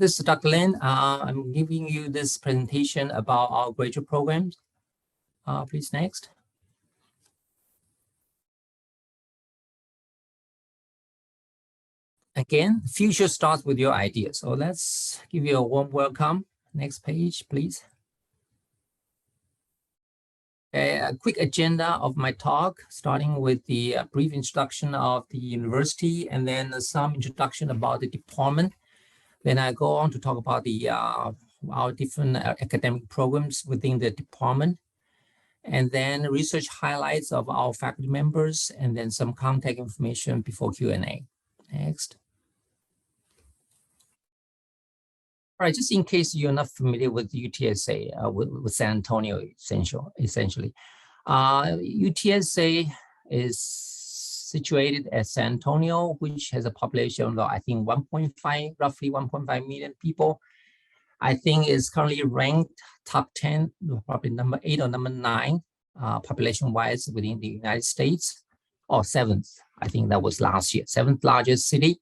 This is Dr. Lin. I'm giving you this presentation about our graduate programs. Please next. Again, the future starts with your ideas. So let's give you a warm welcome. Next page, please. A quick agenda of my talk, starting with the brief introduction of the university and then some introduction about the department. Then I go on to talk about the our different academic programs within the department, and then research highlights of our faculty members, and then some contact information before Q&A. Next. All right, just in case you're not familiar with UTSA, with San Antonio, essentially. UTSA is situated at San Antonio, which has a population of, I think, roughly 1.5 million people. I think is currently ranked top 10, probably number 8 or number 9, population-wise within the United States, or 7th. I think that was last year, 7th largest city.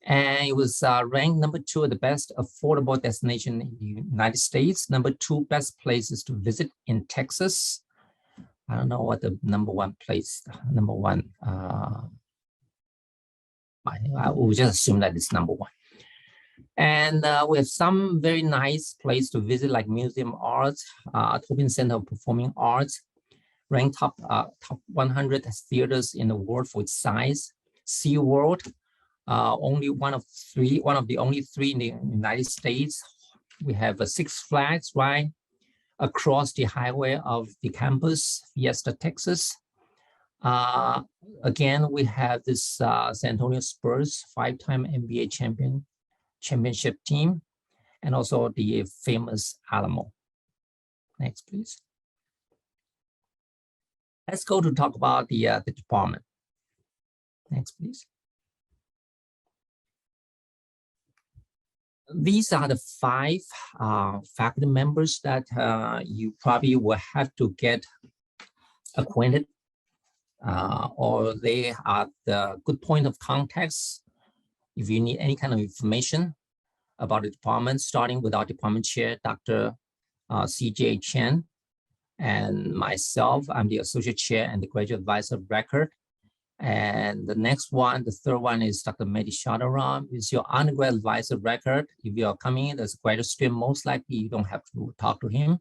And it was ranked number 2 at the best affordable destination in the United States, number 2 best places to visit in Texas. I don't know what the number 1 place, number 1, I will just assume that it's number 1. And we have some very nice place to visit, like Museum Arts, Tobin Center of Performing Arts, ranked top 100 theaters in the world for its size. SeaWorld, only one of the only 3 in the United States. We have a Six Flags right across the highway of the campus, Fiesta, Texas. Again, we have this San Antonio Spurs 5-time NBA championship team, and also the famous Alamo. Next, please. Let's go to talk about the department. Next, please. These are the 5 faculty members that you probably will have to get acquainted, or they are the good point of contacts if you need any kind of information about the department, starting with our department chair, Dr. C.J. Chen, and myself. I'm the associate chair and the graduate advisor of record. And the next one, the third one, is Dr. Mehdi Shadaram, is your undergrad advisor of record. If you are coming in as a graduate student, most likely you don't have to talk to him.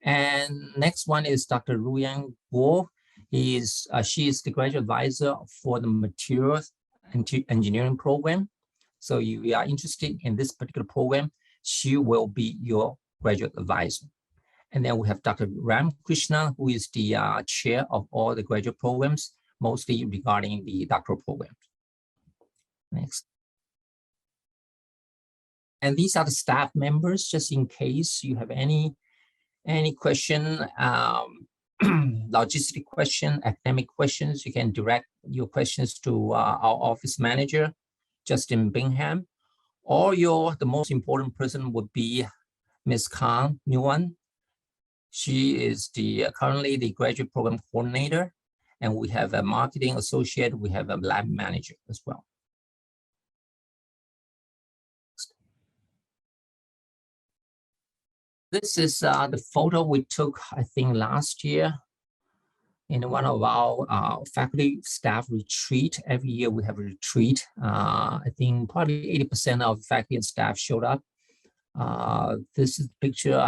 And next one is Dr. Ruyan Guo. She is the graduate advisor for the materials engineering program. So if you are interested in this particular program, she will be your graduate advisor. And then we have Dr. Ram Krishna, who is the chair of all the graduate programs, mostly regarding the doctoral programs. Next. And these are the staff members, just in case you have any question, logistic question, academic questions, you can direct your questions to our office manager, Justin Bingham, or the most important person would be Ms. Kang Nguyen. She is currently the graduate program coordinator, and we have a marketing associate, we have a lab manager as well. This is the photo we took, I think, last year in one of our faculty staff retreat. Every year we have a retreat. I think probably 80% of faculty and staff showed up. This is the picture.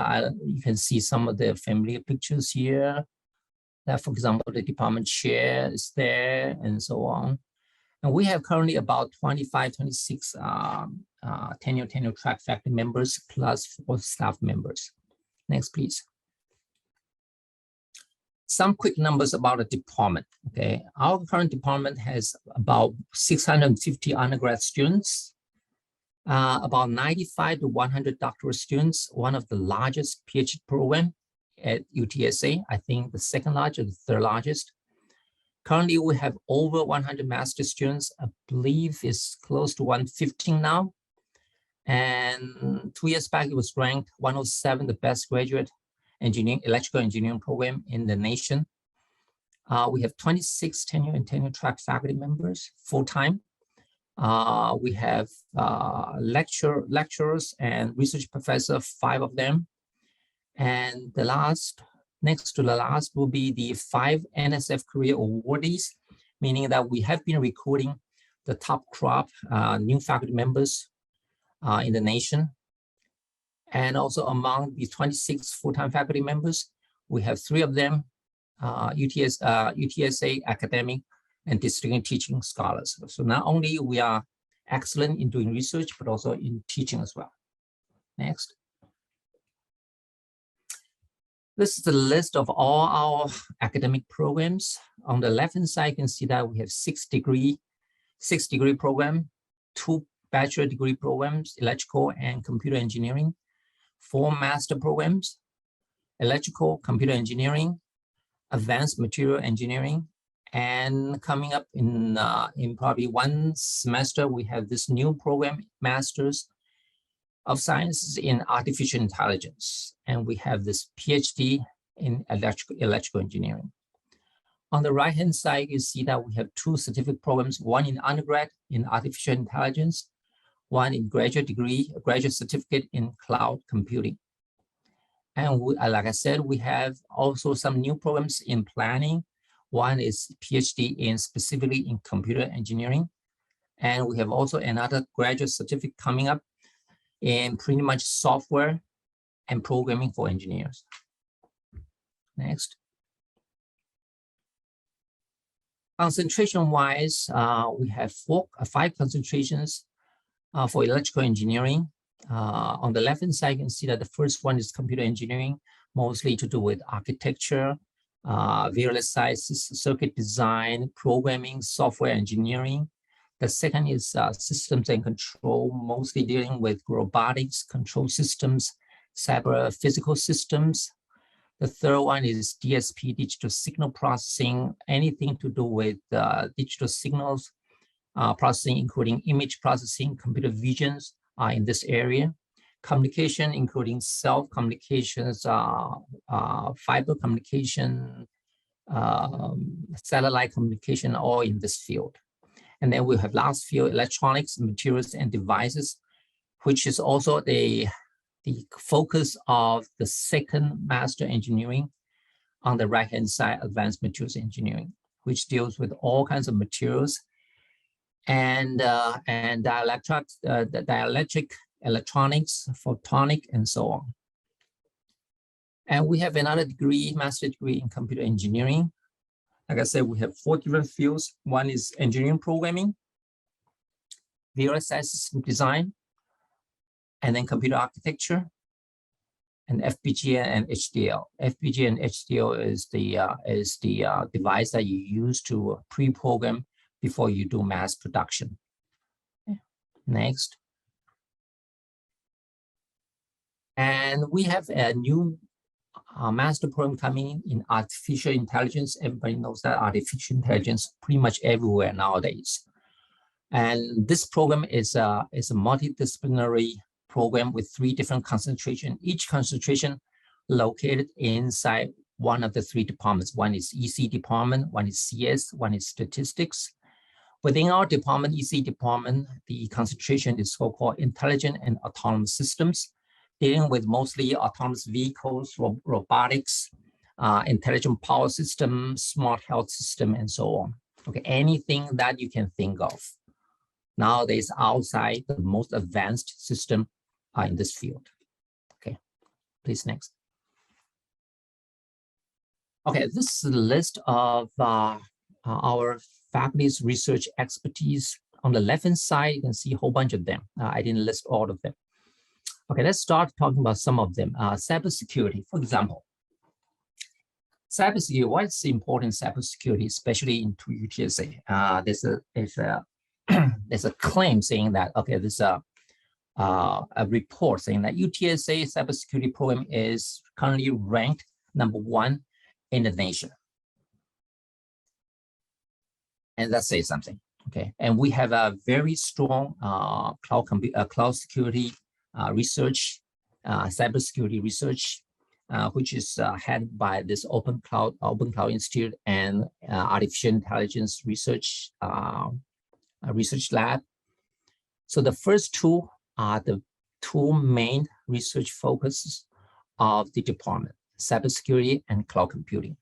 You can see some of the familiar pictures here. That, for example, the department chair is there, and so on. And we have currently about 25, 26 tenure track faculty members plus 4 staff members. Next, please. Some quick numbers about the department. Okay, our current department has about 650 undergrad students, about 95 to 100 doctoral students, one of the largest PhD program at UTSA, I think the 2nd largest, the 3rd largest. Currently, we have over 100 master students. I believe it's close to 115 now. And 2 years back, it was ranked 107, the best graduate electrical engineering program in the nation. We have 26 tenure and tenure track faculty members full-time. We have lecturers and research professors, 5 of them. And the last, next to the last, will be the 5 NSF Career Awardees, meaning that we have been recruiting the top crop new faculty members in the nation. And also among the 26 full-time faculty members, we have 3 of them UTSA academic and distinguished teaching scholars. So not only we are excellent in doing research, but also in teaching as well. Next. This is the list of all our academic programs. On the left-hand side, you can see that we have 6 degree program, 2 bachelor degree programs, electrical and computer engineering, 4 master programs, electrical, computer engineering, advanced material engineering, and coming up in probably 1 semester, we have this new program, Masters of Science in Artificial Intelligence, and we have this PhD in electrical engineering. On the right-hand side, you see that we have 2 certificate programs, 1 in undergrad in artificial intelligence, 1 in graduate degree, a graduate certificate in cloud computing. And we, like I said, we have also some new programs in planning. 1 is PhD in specifically in computer engineering. And we have also another graduate certificate coming up in pretty much software and programming for engineers. Next. Concentration-wise, we have 5 concentrations for electrical engineering. On the left-hand side, you can see that the first one is computer engineering, mostly to do with architecture, various sizes, circuit design, programming, software engineering. The second is systems and control, mostly dealing with robotics, control systems, cyber physical systems. The third one is DSP, digital signal processing, anything to do with digital signals processing, including image processing, computer visions in this area. Communication, including cell communications, fiber communication, satellite communication, all in this field. And then we have last field, electronics, materials, and devices, which is also the focus of the second master engineering on the right-hand side, advanced materials engineering, which deals with all kinds of materials and dielectric, electronics, photonic, and so on. And we have another degree, master degree in computer engineering. Like I said, we have 4 different fields. 1 is engineering programming, various system design, and then computer architecture, and FPGA and HDL. FPGA and HDL is the device that you use to pre-program before you do mass production. Next. And we have a new master program coming in artificial intelligence. Everybody knows that artificial intelligence pretty much everywhere nowadays. And this program is a multidisciplinary program with 3 different concentrations, each concentration located inside one of the 3 departments. 1 is EC department, 1 is CS, 1 is statistics. Within our department, EC department, the concentration is so-called intelligent and autonomous systems, dealing with mostly autonomous vehicles, robotics, intelligent power system, smart health system, and so on. Okay, anything that you can think of nowadays outside the most advanced system in this field. Okay, please next. Okay, this is a list of our faculty's research expertise. On the left-hand side, you can see a whole bunch of them. I didn't list all of them. Okay, let's start talking about some of them. Cybersecurity, for example. Cybersecurity, why is important cybersecurity, especially in UTSA? There's a claim saying that, okay, there's a report saying that UTSA cybersecurity program is currently ranked #1 in the nation. And that says something, okay? And we have a very strong cloud security research, cybersecurity research, which is headed by this Open Cloud Institute and Artificial Intelligence Research Lab. So the first two are the two main research focuses of the department: cybersecurity and cloud computing.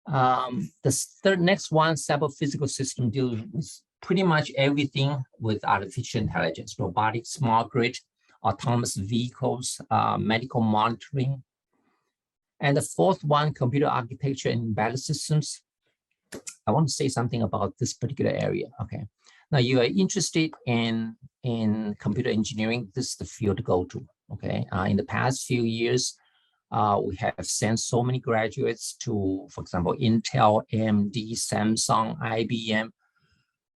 The next one, cyber physical system, deals with pretty much everything with artificial intelligence, robotics, smart grid, autonomous vehicles, medical monitoring. And the fourth one, computer architecture and embedded systems. I want to say something about this particular area. Okay, now you are interested in computer engineering. This is the field to go to. Okay, in the past few years, we have sent so many graduates to, for example, Intel, AMD, Samsung, IBM,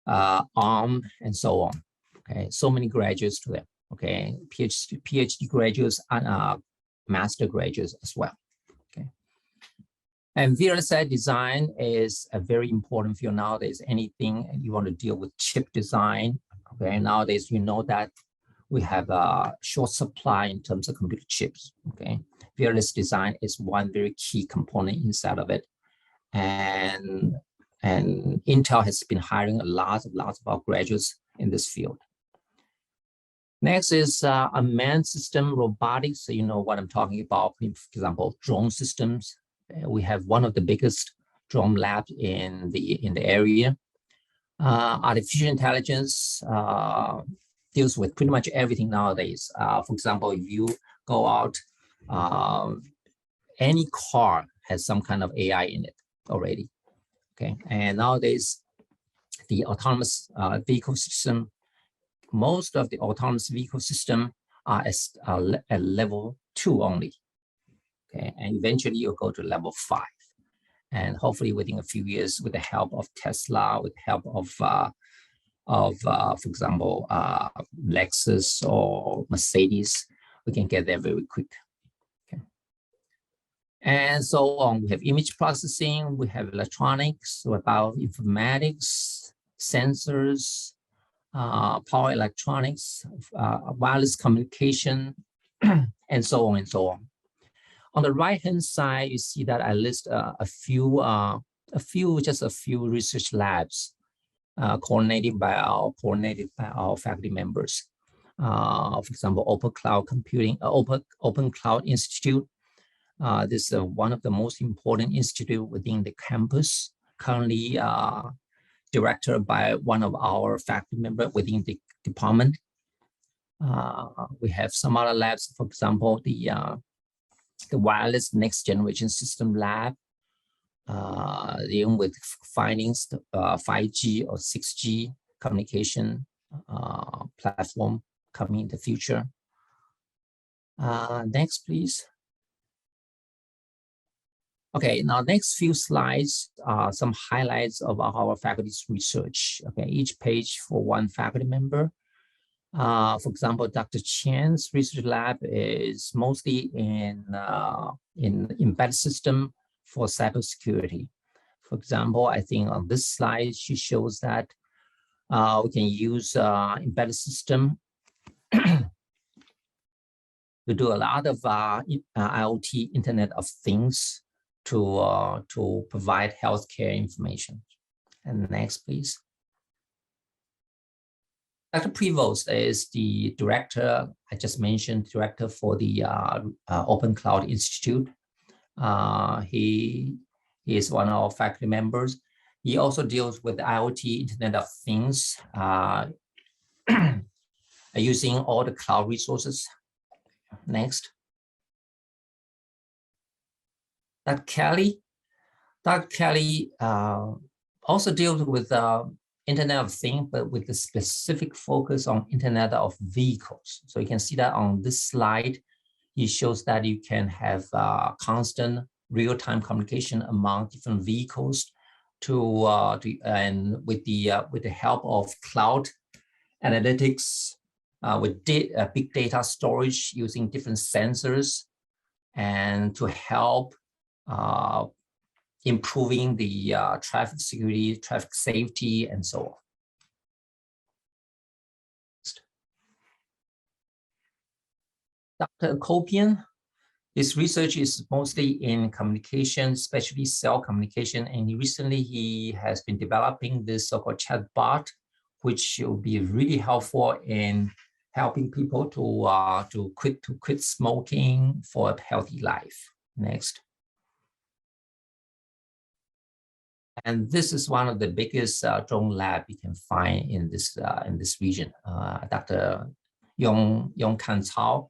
ARM, and so on. Okay, so many graduates to them. Okay, PhD graduates and master graduates as well. Okay, and VLSI design is a very important field nowadays. Anything you want to deal with chip design. Okay, nowadays you know that we have a short supply in terms of computer chips. Okay, VLSI design is one very key component inside of it, and Intel has been hiring lots of our graduates in this field. Next is unmanned system robotics. So you know what I'm talking about. For example, drone systems. We have one of the biggest drone labs in the area. Artificial intelligence deals with pretty much everything nowadays. For example, if you go out, any car has some kind of AI in it already. Okay, and nowadays the autonomous vehicle system, most of the autonomous vehicle system are at level 2 only. Okay, and eventually you'll go to level 5, and hopefully within a few years, with the help of Tesla, with the help of for example, Lexus or Mercedes, we can get there very quick. Okay, and so on. We have image processing, we have electronics, about informatics, sensors, power electronics, wireless communication, and so on and so on. On the right-hand side, you see that I list just a few research labs coordinated by our faculty members. For example, Open Cloud Computing, Open Cloud Institute. This is one of the most important institute within the campus. Currently directed by one of our faculty members within the department. We have some other labs, for example, the wireless next generation system lab, dealing with findings 5G or 6G communication platform coming in the future. Next, please. Okay, now next few slides are some highlights of our faculty's research. Okay, each page for one faculty member. For example, Dr. Chan's research lab is mostly in embedded system for cybersecurity. For example, I think on this slide, she shows that we can use embedded system to do a lot of IoT, Internet of Things, to provide healthcare information. And next, please. Dr. Prevost is the director, I just mentioned, director for the Open Cloud Institute. He is one of our faculty members. He also deals with IoT, Internet of Things, using all the cloud resources. Next. Dr. Kelly also deals with Internet of Things, but with the specific focus on Internet of Vehicles. So you can see that on this slide, he shows that you can have constant real-time communication among different vehicles and with the help of cloud analytics, with big data storage using different sensors, and to help improving the traffic security, traffic safety, and so on. Dr. Kopian, his research is mostly in communication, especially cell communication, and recently he has been developing this so-called chatbot, which will be really helpful in helping people to quit smoking for a healthy life. Next. And this is one of the biggest drone lab you can find in this region. Dr. Yong Kan Cao,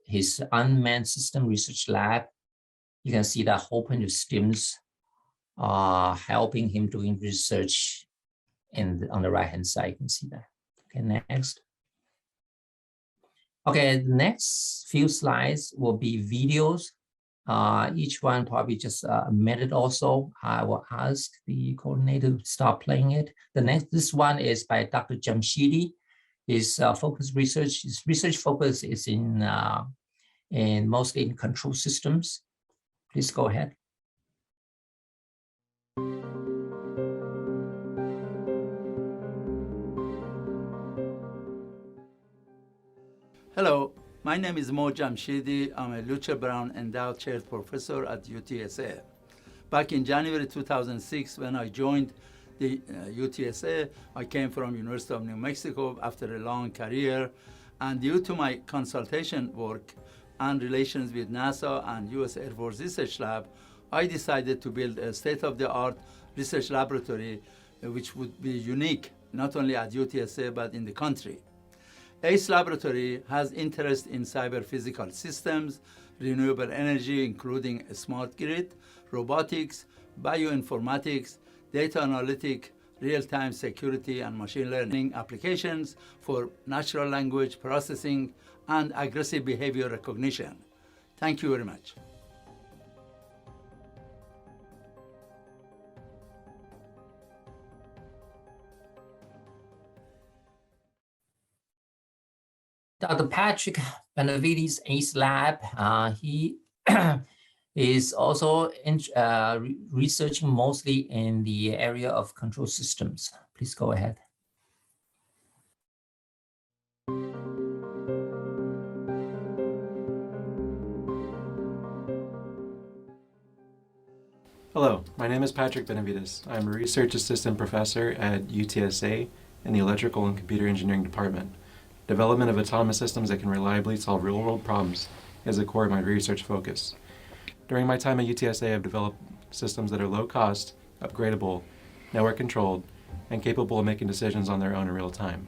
his unmanned system research lab. You can see that whole bunch of students helping him doing research. And on the right-hand side, you can see that. Okay, next. Okay, the next few slides will be videos. Each one probably just a minute or so. I will ask the coordinator to start playing it. This one is by Dr. Jamshidi. His research focus is in mostly in control systems. Please go ahead. Hello, my name is Mo Jamshidi. I'm a Lucia Brown Endowed Chair Professor at UTSA. Back in January 2006, when I joined the UTSA, I came from University of New Mexico after a long career, and due to my consultation work and relations with NASA and US Air Force Research Lab, I decided to build a state-of-the-art research laboratory, which would be unique, not only at UTSA, but in the country. ACE Laboratory has interest in cyber-physical systems, renewable energy, including a smart grid, robotics, bioinformatics, data analytics, real-time security and machine learning applications for natural language processing and aggressive behavior recognition. Thank you very much. Dr. Patrick Benavides ACE Lab, he is also researching mostly in the area of control systems. Please go ahead. Hello, my name is Patrick Benavides. I'm a research assistant professor at UTSA in the Electrical and Computer Engineering Department. Development of autonomous systems that can reliably solve real-world problems is the core of my research focus. During my time at UTSA, I've developed systems that are low-cost, upgradable, network-controlled, and capable of making decisions on their own in real time.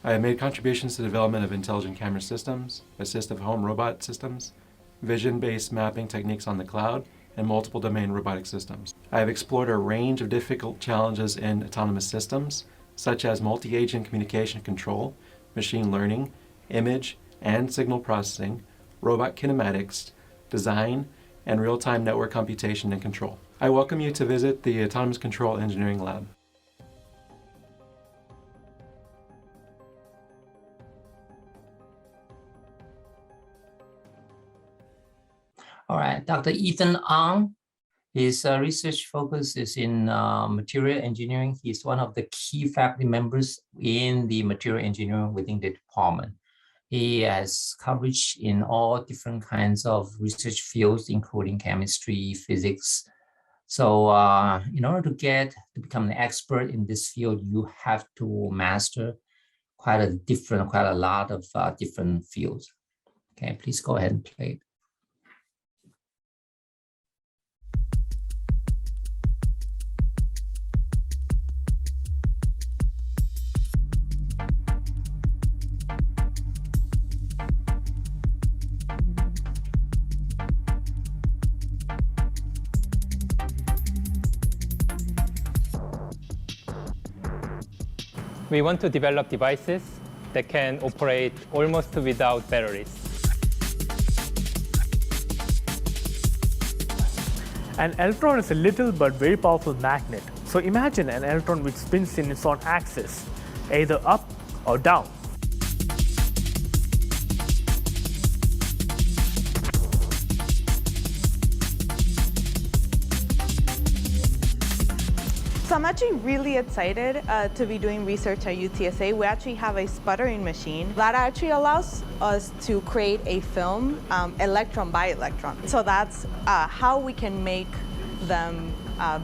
I have made contributions to the development of intelligent camera systems, assistive home robot systems, vision-based mapping techniques on the cloud, and multiple domain robotic systems. I have explored a range of difficult challenges in autonomous systems, such as multi-agent communication control, machine learning, image and signal processing, robot kinematics, design, and real-time network computation and control. I welcome you to visit the Autonomous Control Engineering Lab. All right, Dr. Ethan Ang, his research focus is in material engineering. He's one of the key faculty members in the material engineering within the department. He has coverage in all different kinds of research fields, including chemistry, physics. So in order to become an expert in this field, you have to master quite a lot of different fields. Okay, please go ahead and play it. We want to develop devices that can operate almost without batteries. An electron is a little but very powerful magnet. So imagine an electron which spins in its own axis, either up or down. So I'm actually really excited to be doing research at UTSA. We actually have a sputtering machine that actually allows us to create a film electron by electron. So that's how we can make them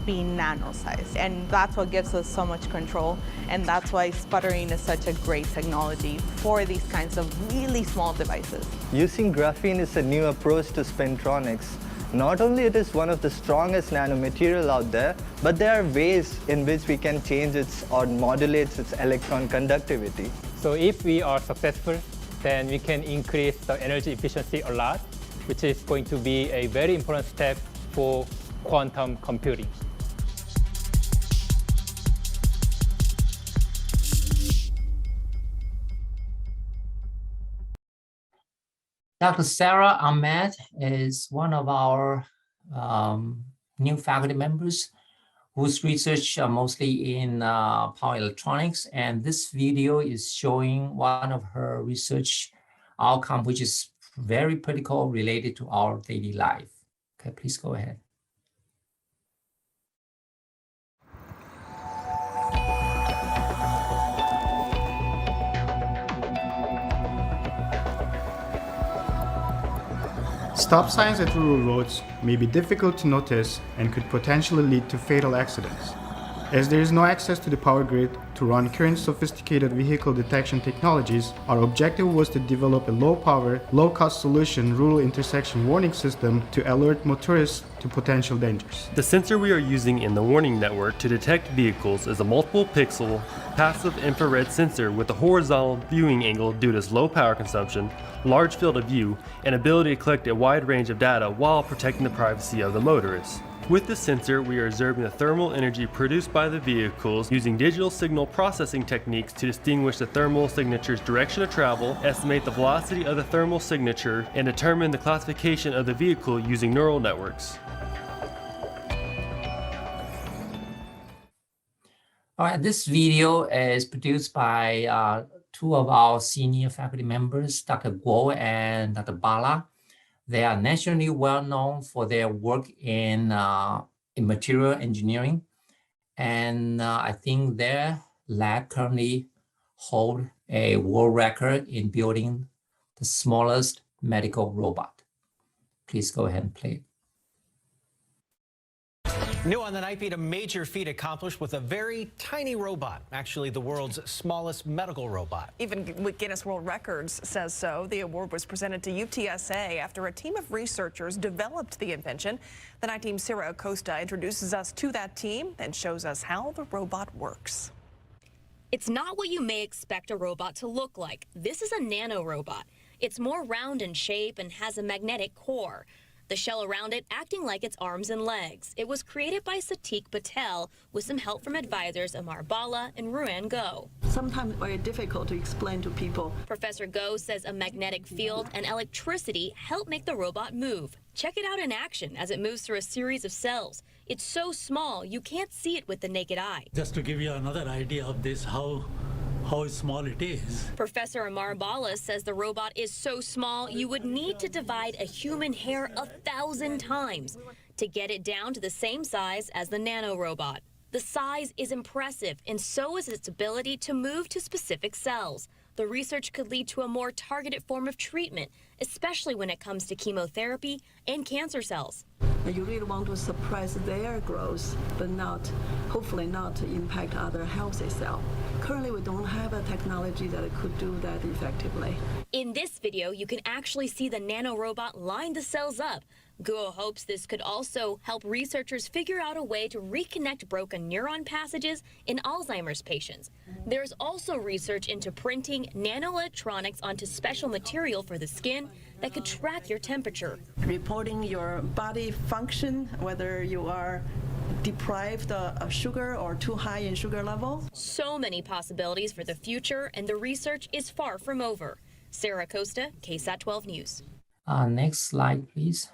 being nano-sized. And that's what gives us so much control. And that's why sputtering is such a great technology for these kinds of really small devices. Using graphene is a new approach to spintronics. Not only it is one of the strongest nanomaterial out there, but there are ways in which we can change its or modulate its electron conductivity. So if we are successful, then we can increase the energy efficiency a lot, which is going to be a very important step for quantum computing. Dr. Sarah Ahmed is one of our new faculty members whose research mostly in power electronics. And this video is showing one of her research outcome, which is very critical related to our daily life. Okay, please go ahead. Stop signs at rural roads may be difficult to notice and could potentially lead to fatal accidents. As there is no access to the power grid to run current sophisticated vehicle detection technologies, our objective was to develop a low-power, low-cost solution rural intersection warning system to alert motorists to potential dangers. The sensor we are using in the warning network to detect vehicles is a multiple pixel, passive infrared sensor with a horizontal viewing angle due to its low power consumption, large field of view, and ability to collect a wide range of data while protecting the privacy of the motorist. With the sensor, we are observing the thermal energy produced by the vehicles using digital signal processing techniques to distinguish the thermal signature's direction of travel, estimate the velocity of the thermal signature, and determine the classification of the vehicle using neural networks. All right, this video is produced by two of our senior faculty members, Dr. Guo and Dr. Bala. They are nationally well known for their work in material engineering. And I think their lab currently hold a world record in building the smallest medical robot. Please go ahead and play it. New on the night beat, a major feat accomplished with a very tiny robot, actually the world's smallest medical robot. Even Guinness World Records says so. The award was presented to UTSA after a team of researchers developed the invention. The night team's Sarah Acosta introduces us to that team and shows us how the robot works. It's not what you may expect a robot to look like. This is a nano robot. It's more round in shape and has a magnetic core. The shell around it acting like its arms and legs. It was created by Satik Patel with some help from advisors Amar Bala and Ruan Go. Sometimes very difficult to explain to people. Professor Go says a magnetic field and electricity help make the robot move. Check it out in action as it moves through a series of cells. It's so small you can't see it with the naked eye. Just to give you another idea of this, how small it is. Professor Amar Bala says the robot is so small you would need to divide a human hair 1,000 times to get it down to the same size as the nano robot. The size is impressive, and so is its ability to move to specific cells. The research could lead to a more targeted form of treatment, especially when it comes to chemotherapy and cancer cells. You really want to suppress their growth, but hopefully not impact other healthy cells. Currently, we don't have a technology that could do that effectively. In this video, you can actually see the nano robot line the cells up. Guo hopes this could also help researchers figure out a way to reconnect broken neuron passages in Alzheimer's patients. There's also research into printing nanoelectronics onto special material for the skin that could track your temperature. Reporting your body function, whether you are deprived of sugar or too high in sugar level. So many possibilities for the future, and the research is far from over. Sarah Acosta, KSAT 12 News. Next slide, please.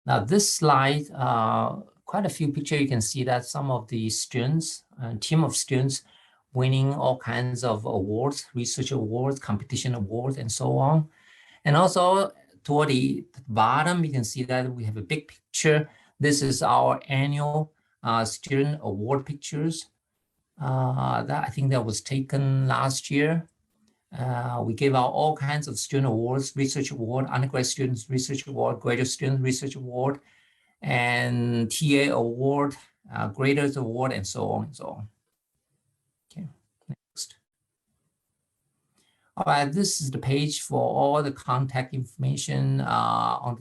Now this slide, quite a few pictures, you can see that some of the students, team of students winning all kinds of awards, research awards, competition awards, and so on. And also toward the bottom, you can see that we have a big picture. This is our annual student award pictures. That I think that was taken last year. We give out all kinds of student awards, research award, undergrad students research award, graduate student research award, and TA award, graders award, and so on and so on. Okay, next. All right, this is the page for all the contact information. To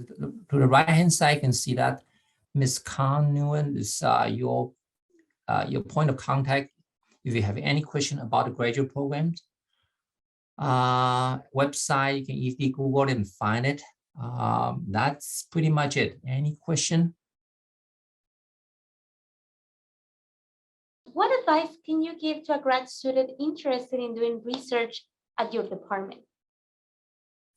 the right-hand side, you can see that Ms. Khan Nguyen is your point of contact if you have any question about the graduate programs. Website, you can easily Google it and find it. That's pretty much it. Any question? What advice can you give to a grad student interested in doing research at your department?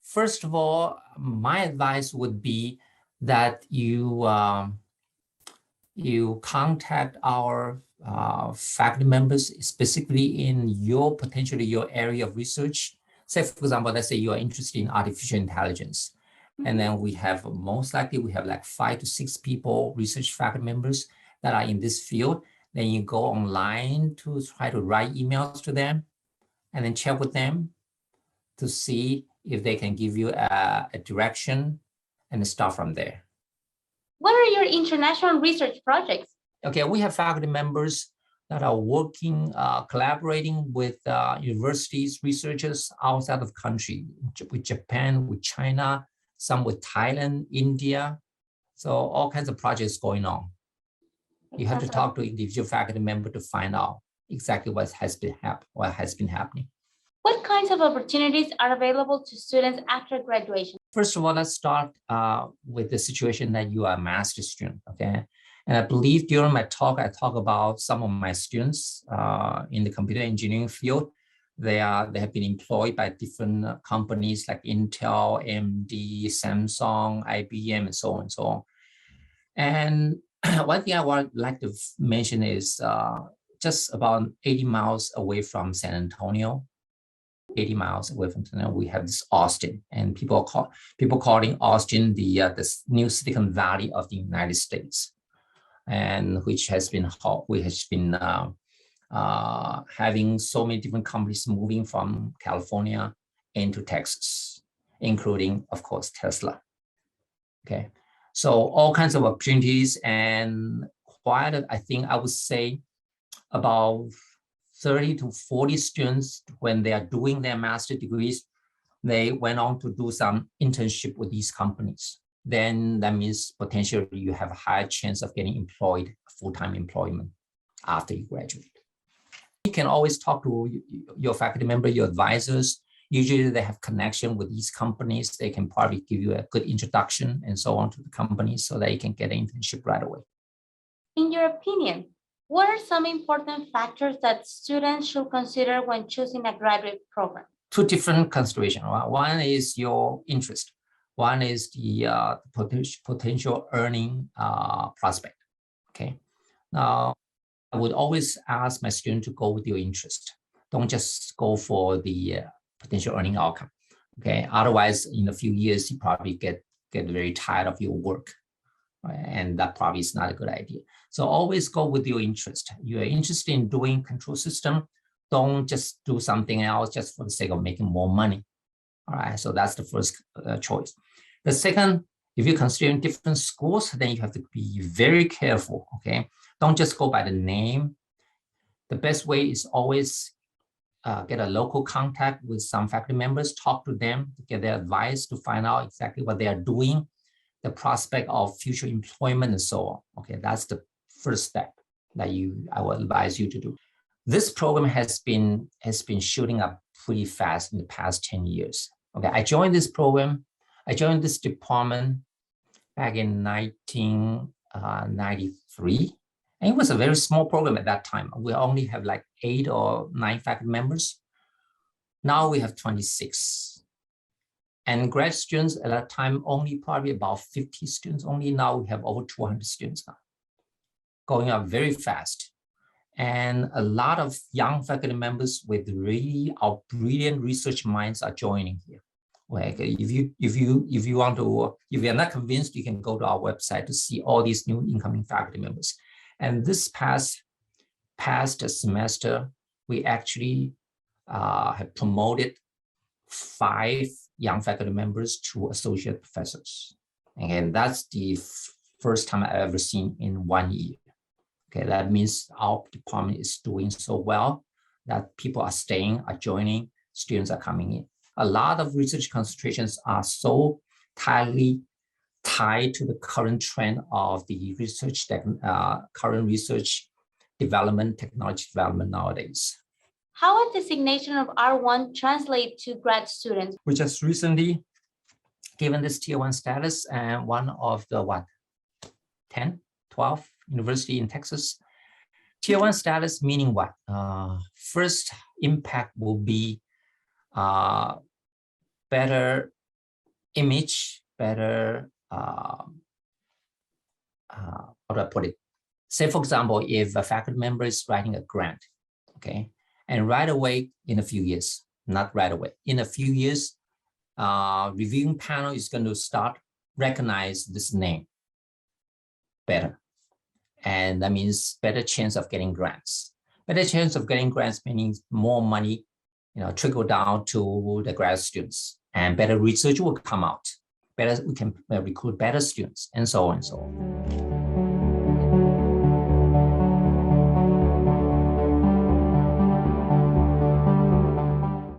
First of all, my advice would be that you contact our faculty members, specifically in potentially your area of research. Say, for example, let's say you are interested in artificial intelligence. And then we have, most likely, we have like 5 to 6 people, research faculty members that are in this field. Then you go online to try to write emails to them and then check with them to see if they can give you a direction and start from there. What are your international research projects? Okay, we have faculty members that are working, collaborating with universities, researchers outside of the country, with Japan, with China, some with Thailand, India. So all kinds of projects going on. You have to talk to individual faculty member to find out exactly what has been happening. What kinds of opportunities are available to students after graduation? First of all, let's start with the situation that you are a master's student, okay? And I believe during my talk, I talk about some of my students in the computer engineering field. They have been employed by different companies like Intel, AMD, Samsung, IBM, and so on and so on. And one thing I would like to mention is just about 80 miles away from San Antonio, 80 miles away from San Antonio, we have this Austin, and people calling Austin the new Silicon Valley of the United States, and which has been having so many different companies moving from California into Texas, including, of course, Tesla. Okay, so all kinds of opportunities, and quite, I think I would say about 30 to 40 students, when they are doing their master degrees, they went on to do some internship with these companies. Then that means potentially you have a higher chance of getting employed, full-time employment after you graduate. You can always talk to your faculty member, your advisors. Usually they have connection with these companies. They can probably give you a good introduction and so on to the companies so that you can get an internship right away. In your opinion, what are some important factors that students should consider when choosing a graduate program? 2 different considerations. One is your interest. One is the potential earning prospect. Okay. Now, I would always ask my student to go with your interest. Don't just go for the potential earning outcome. Okay. Otherwise, in a few years, you probably get very tired of your work. And that probably is not a good idea. So always go with your interest. You are interested in doing control system. Don't just do something else just for the sake of making more money. All right, so that's the first choice. The second, if you're considering different schools, then you have to be very careful, okay? Don't just go by the name. The best way is always get a local contact with some faculty members, talk to them, get their advice to find out exactly what they are doing, the prospect of future employment and so on. Okay, that's the first step that I will advise you to do. This program has been shooting up pretty fast in the past 10 years. Okay, I joined this program, I joined this department back in 1993. And it was a very small program at that time. We only have like 8 or 9 faculty members. Now we have 26. And grad students at that time, only probably about 50 students only. Now we have over 200 students now, going up very fast. And a lot of young faculty members with really our brilliant research minds are joining here. Like if you are not convinced, you can go to our website to see all these new incoming faculty members. And this past semester, we actually have promoted 5 young faculty members to associate professors. Again, that's the first time I've ever seen in 1 year. Okay, that means our department is doing so well that people are staying, are joining, students are coming in. A lot of research concentrations are so tightly tied to the current trend of the current research development, technology development nowadays. How a designation of R1 translate to grad students? We just recently given this tier 1 status, and one of the 10, 12 university in Texas. Tier 1 status meaning what? First impact will be better image, better, how do I put it? Say, for example, if a faculty member is writing a grant, okay, and right away in a few years, not right away, in a few years, reviewing panel is going to start recognize this name better. And that means better chance of getting grants. Better chance of getting grants meaning more money, trickle down to the grad students, and better research will come out. Better, we can recruit better students, and so on and so on.